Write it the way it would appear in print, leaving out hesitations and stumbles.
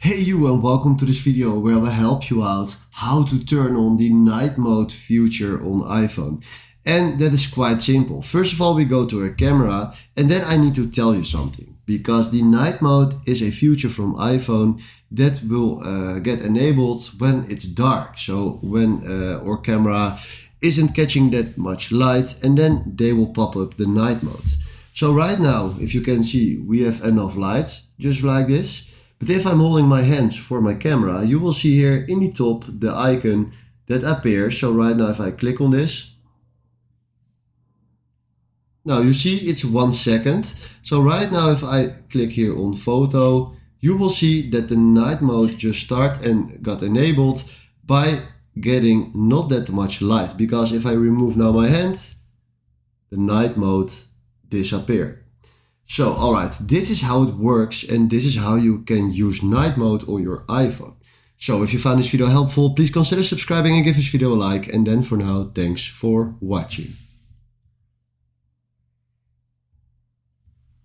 Hey you, and welcome to this video where I will help you out how to turn on the night mode feature on iPhone. And that is quite simple. First of all, we go to a camera, and then I need to tell you something, because the night mode is a feature from iPhone that will get enabled when it's dark. So when our camera isn't catching that much light, and then they will pop up the night mode. So right now, if you can see, we have enough light, just like this. But if I'm holding my hands for my camera, you will see here in the top the icon that appears. So right now if I click on this, now you see it's 1 second. So right now if I click here on photo, you will see that the night mode just started and got enabled by getting not that much light. Because if I remove now my hand, the night mode disappeared. So, alright, this is how it works, and this is how you can use night mode on your iPhone. So if you found this video helpful, please consider subscribing and give this video a like. And then for now, thanks for watching.